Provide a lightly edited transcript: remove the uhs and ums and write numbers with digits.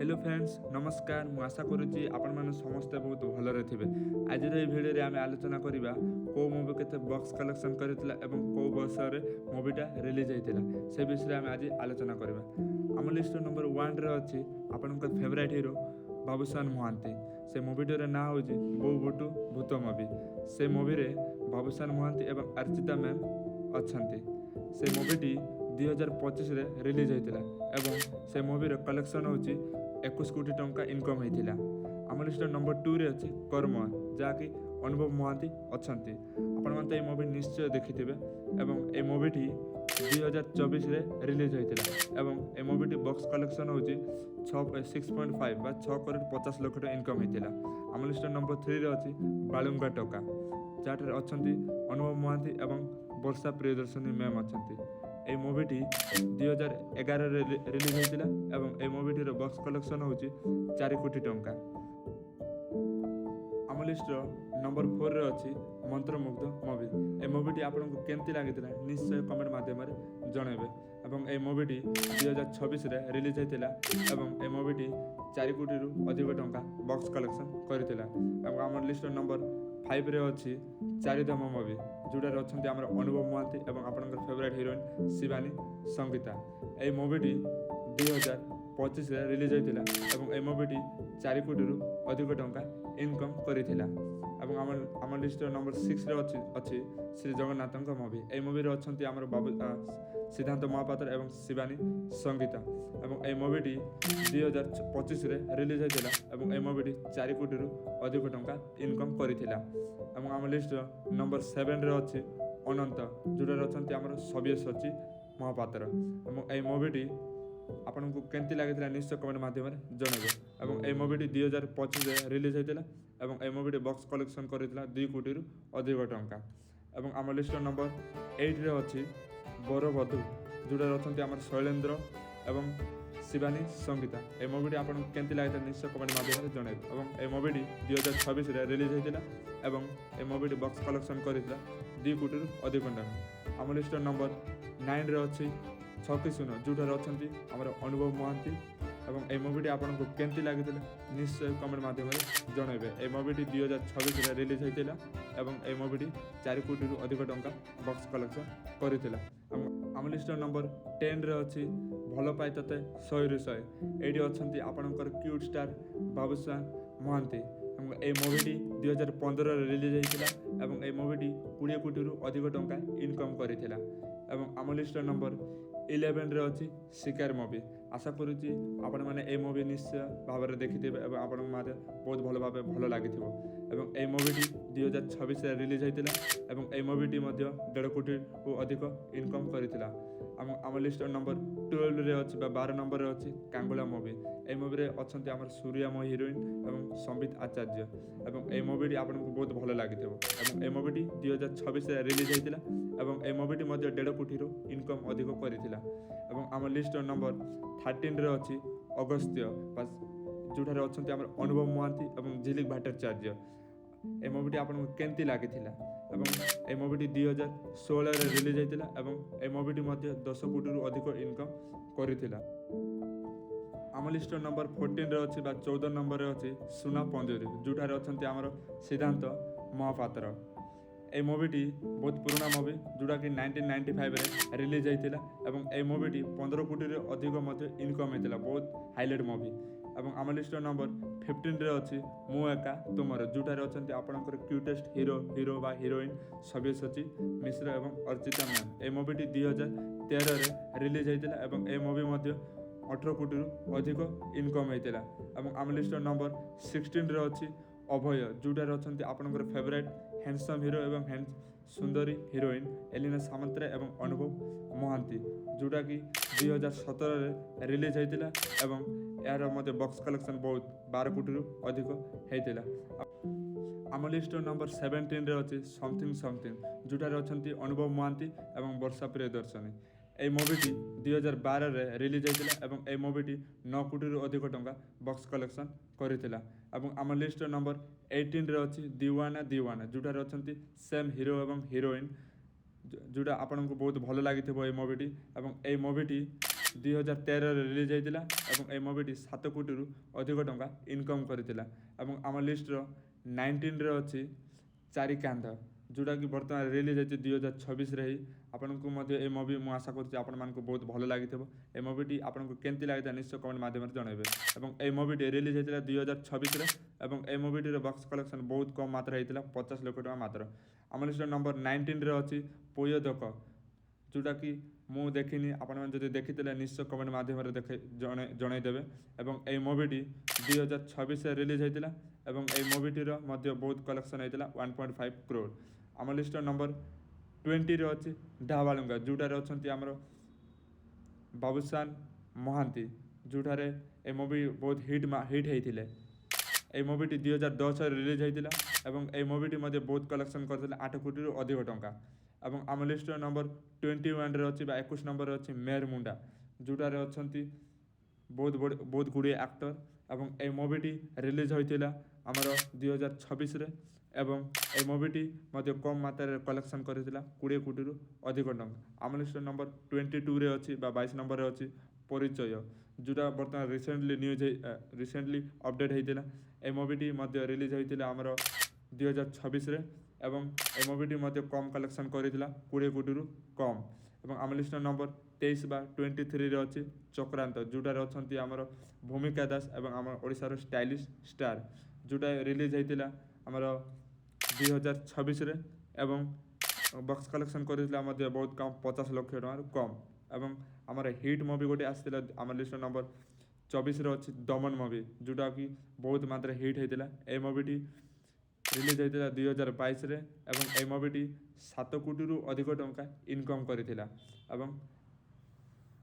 Hello friends नमस्कार मु आशा करुच्ची आपण समस्ते बहुत भलरे थे। आज भिडियो आम आलोचना करवा कौ मुवी के बॉक्स कलेक्शन करथिला एवं कौ वर्ष मुवीटा रिलीज होता से विषय आम आज आलोचना करवा। आम लिस्ट नंबर 1 रे अच्छी आपण फेवरेट हीरो बाबूशान महांती। से मुवीटर ना हूँ बो बुटू भूत मुवी। से मुवी रे बाबूशान महांती एवं अर्चिता मैम अच्छा। से मुवीटी 2025 रिलीज होता एवं से मुवीर कलेक्शन हूँ 21 कोटी टंका इनकम होता। आम लिस्ट नंबर 2 रे अच्छी कर्म जहाँकि अनुभव महांती अच्छा। आपण मैंने मुवी निश्चय देखिथे एवं ए मुवीटी 2024 रिलीज होता एवं ए मुवीटी बॉक्स कलेक्शन हूँ 6.5 बा 6 करोड़ 50 लाख इनकम होता। आम लिस्ट नंबर 3 रे अच्छी बालुंगा टका जहाँ अच्छा अनुभव महांती एवं वर्षा प्रियदर्शनी मैम अच्छा। এই মুভিটি 2011 রিলিজ হয়েছিল এবং এই মুভিটির বক্স কলেকশন হচ্ছে 4 কোটি টঙ্কা। आम लिस्ट नंबर 4 रे अच्छी मंत्रमुग्ध मुवी। ए मुवीटी आपको केमती लगी निश्चय कमेंट माध्यम जनइबे। एवं ए मुवीटी 2026 रिलीज होता एवं ए मुवीटी 4 कोटी अधिक टंका बॉक्स कलेक्शन करथिला। आम लिस्ट नंबर 5 रे अच्छी चारिधाम मुवी जोटार अच्छा आम अनुभव महांती एवं आपंकर फेवरेट हिरोइन शिवानी संगीता। ए मुवीटी 2025 रिलीज होता एवं ए मुवीटी 4 कोटी अधिक टंका इनकम करथिला। आम लिस्ट नंबर 6 रे अच्छी श्री जगन्नाथ मुवी। ए मुवी अच्छा आम बाबू सिद्धांत महापात्र एवं शिवानी संगीता एवं ए मुवीटी 2025 रिलीज होता एवं ए मुवीटी 4 कोटी अधिक टंका इनकम करथिला। आम लिस्ट नंबर 7 रे अच्छी अनंत जोटार अच्छा आम सब्यसाची महापात्र एवं ए मुवीटी आपन को केमती लगी निश्चय कमेंट माध्यम जनइबे। एवं ए मुवीटी 2025 रिलीज होता एवं ए मुवीटी बॉक्स कलेक्शन करथिला 2 कोटी अधिक टंका। एवं आम लिस्ट नंबर 8 रे अच्छी बरबधू जोटार अच्छा आम शैलेन्द्र एवं शिवानी संगीता। ए मुवीटी आपन केमती लगी निश्चय कमेंट माध्यम जनइबे। एवं ए मुवीटी 2026 रिलीज होता एवं ए मुवीटी बॉक्स कलेक्शन करथिला 2 कोटी अधिक टंका। आम लिस्ट नंबर 9 रे अच्छी छकी सुन जोटार अच्छा आम अनुभव महांती एवं ए मुवीटी आपको केमती लगी निश्चय कमेंट माध्यम जनइबे। ए मुवीटी 2026 रिलीज होता एवं ए मुवीटी 4 कोटी अधिक टंका बॉक्स कलेक्शन करथिला। आम लिस्ट नंबर 10 रे अच्छी भल पाए तते 100 रु 100। ये अच्छा आपंकर क्यूट स्टार बाबूशान महांती। ए मुवीटी 2015 रिलीज होता एवं ए मुवीटी 20 कोटी अधिक टंका इनकम करथिला। एवं आम लिस्ट नंबर 11 रे अच्छी शिकार मुवी। आशा करुच्ची आपण मैंने ए मुवी निश्चय भाव में देखिथे और आपण मारे बहुत भल भाव भल लगी। एवं ए मुवीटी 2026 रिलीज होता एवं ए मुवीटी 1.5 कोटी अधिक इनकम करथिला। आम लिस्ट नंबर 12 रे अच्छी 12 नंबर रे अच्छी कांगुला मुवी। ए मुवी रे अच्छा आम सूर्यामय हिरोइन एवं संबित आचार्य एवं ए मुवीटी आपको बहुत भल लगी। एवं ए मुवीटी 2026 रिलीज होता एवं ए मुवीटी 1.5 कोटी इनकम अधिक करथिला। एवं आम लिस्ट नंबर 13 रे अच्छी अगस्त्य जोठार अच्छा आम अनुभव महांती एवं झिलिक भट्टाचार्य। ए मुवीटी आपको केमती लगी एवं ए मुवीटी 2016 रिलीज होता एवं ए मुवीटी 10 कोटी अधिक इनकम करथिला। आम लिस्ट नंबर 14 रे अच्छी 14 नंबर रे अच्छी सुना पंजरी जोठार अच्छा आम सिद्धांत महापात्र। ए मुवीटी बहुत पुराना मुवी जोटा कि 1995 रिलीज होता एवं ए मुवीटी 15 कोटी अधिक इनकम होता बहुत हाईलाइट मुवी। एवं आम लिस्ट नंबर 15 रे अच्छी मु एका तुमर जोटार अच्छा आपंकर क्यूटेस्ट हीरो बा हिरोइन सब्यसाची मिश्रा एवं अर्चिता मैम। ए मुवीटी 2013 रिलीज होता एवं ए मुवी 18 कोटी अधिक इनकम होता। एवं आम लिस्ट नंबर 16 रे अच्छी अभय जोटार अच्छा आपंकर फेवरेट हैंडसम हीरो एवं सुंदरी हिरोइन एलिना सामंतरा एवं अनुभव महांती जोटा कि 2017 रिलीज होता एवं यार बॉक्स कलेक्शन बहुत 12 कोटी अधिक होता। आम लिस्ट नंबर 17 रे अच्छी समथिंग समथिंग जोटार अच्छा अनुभव महांती एवं वर्षा प्रियदर्शनी। ए मुवीटी 2012 रिलीज होता एवं ए मुवीटी 9 कोटी अधिक टंका बॉक्स कलेक्शन करथिला। एवं आम लिस्ट नंबर 18 रे अच्छी दीवाना जोटार अच्छा सेम हीरो एवं हिरोइन जोटा आपको बहुत भल लगी मुवीटी। एवं ए मुवीटी 2013ରେ ରିଲିଜ୍ ହେଇଥିଲା ଏବଂ ଏହି ମୁଭିଟି 7 କୋଟିରୁ ଅଧିକ ଟଙ୍କା ଇନକମ୍ କରିଥିଲା। ଏବଂ ଆମ ଲିଷ୍ଟର 19ରେ ଅଛି ଚାରି କାନ୍ଧ, ଯେଉଁଟାକି ବର୍ତ୍ତମାନ ରିଲିଜ୍ ହେଇଛି 2026ରେ ହିଁ। ଆପଣଙ୍କୁ ମଧ୍ୟ ଏ ମୁଭି ମୁଁ ଆଶା କରୁଛି ଆପଣମାନଙ୍କୁ ବହୁତ ଭଲ ଲାଗିଥିବ। ଏ ମୁଭିଟି ଆପଣଙ୍କୁ କେମିତି ଲାଗିଥିଲା ନିଶ୍ଚୟ କମେଣ୍ଟ ମାଧ୍ୟମରେ ଜଣାଇବେ। ଏବଂ এই ମୁଭିଟି ରିଲିଜ୍ ହେଇଥିଲା 2026ରେ ଏବଂ এই ମୁଭିଟିର ବକ୍ସ କଲେକ୍ସନ୍ ବହୁତ କମ୍ ମାତ୍ରା ହେଇଥିଲା, 50 ଲକ୍ଷ ଟଙ୍କା ମାତ୍ର। ଆମ ଲିଷ୍ଟର ନମ୍ବର 19ରେ ଅଛି ପୋୟୋଦକ, ଯେଉଁଟାକି ମୁଁ ଦେଖିନି, ଆପଣମାନେ ଯଦି ଦେଖିଥିଲେ ନିଶ୍ଚୟ କମେଣ୍ଟ ମାଧ୍ୟମରେ ଜଣାଇଦେବେ। ଏବଂ এই ମୁଭିଟି 2026ରେ ରିଲିଜ୍ ହେଇଥିଲା ଏବଂ এই ମୁଭିଟିର ମଧ୍ୟ ବହୁତ କଲେକ୍ସନ୍ ହେଇଥିଲା 1.5 crore। ଆମ ଲିଷ୍ଟର ନମ୍ବର 20ରେ ଅଛି ଢାବାଲୁଙ୍ଗା, ଯେଉଁଟାରେ ଅଛନ୍ତି ଆମର ବାବୁସାନ ମହାନ୍ତି, ଯେଉଁଠାରେ ଏ ମୁଭି ବହୁତ ହିଟ୍ ହେଇଥିଲେ। এই ମୁଭିଟି 2010ରେ ରିଲିଜ୍ ହେଇଥିଲା ଏବଂ এই ମୁଭିଟି ମଧ୍ୟ ବହୁତ କଲେକ୍ସନ୍ କରିଥିଲା 8 କୋଟିରୁ ଅଧିକ ଟଙ୍କା। ଏବଂ ଆମ ଲିଷ୍ଟର ନମ୍ବର 21ରେ ଅଛି ବା 21 ନମ୍ବରରେ ଅଛି ମେହେର ମୁଣ୍ଡା, ଯେଉଁଟାରେ ଅଛନ୍ତି ବହୁତ ଗୁଡ଼ିଏ ଆକ୍ଟର। ଏବଂ এই ମୁଭିଟି ରିଲିଜ୍ ହୋଇଥିଲା ଆମର 2026ରେ ଏବଂ এই ମୁଭିଟି ମଧ୍ୟ କମ୍ ମାତ୍ରାରେ କଲେକ୍ସନ୍ କରିଥିଲା 20 କୋଟିରୁ ଅଧିକ ଟଙ୍କା। ଆମ ଲିଷ୍ଟର ନମ୍ବର 22ରେ ଅଛି ବା 22 ନମ୍ବରରେ ଅଛି ପରିଚୟ, ଯେଉଁଟା ବର୍ତ୍ତମାନ ରିସେଣ୍ଟଲି ଅପଡ଼େଟ୍ ହେଇଥିଲା। এই ମୁଭିଟି ମଧ୍ୟ ରିଲିଜ୍ ହୋଇଥିଲା ଆମର 2026ରେ ଏବଂ এই ମୁଭିଟି ମଧ୍ୟ କମ୍ କଲେକ୍ସନ୍ କରିଥିଲା 20 କୋଟିରୁ କମ୍। ଏବଂ ଆମ ଲିଷ୍ଟର ନମ୍ବର 23 ବା 23ରେ ଅଛି ଚକ୍ରାନ୍ତ, ଯେଉଁଟାରେ ଅଛନ୍ତି ଆମର ଭୂମିକା ଦାସ ଏବଂ ଆମ ଓଡ଼ିଶାର ଷ୍ଟାଇଲିଶ୍ ଷ୍ଟାର, ଯେଉଁଟା ରିଲିଜ୍ ହେଇଥିଲା ଆମର 2026ରେ ଏବଂ ବକ୍ସ କଲେକ୍ସନ୍ କରିଥିଲା ମଧ୍ୟ ବହୁତ କମ୍, 50 ଲକ୍ଷ ଟଙ୍କାରୁ କମ୍। ଏବଂ ଆମର ହିଟ୍ ମୁଭି ଗୋଟେ ଆସିଥିଲା ଆମ ଲିଷ୍ଟର ନମ୍ବର 24ରେ ଅଛି ଦମନ ମୁଭି, ଯେଉଁଟାକି ବହୁତ ମାତ୍ରାରେ ହିଟ୍ ହେଇଥିଲା। এই ମୁଭିଟି ରିଲିଜ୍ ହେଇଥିଲା 2022ରେ ଏବଂ এই ମୁଭିଟି 7 କୋଟିରୁ ଅଧିକ ଟଙ୍କା ଇନକମ୍ କରିଥିଲା। ଏବଂ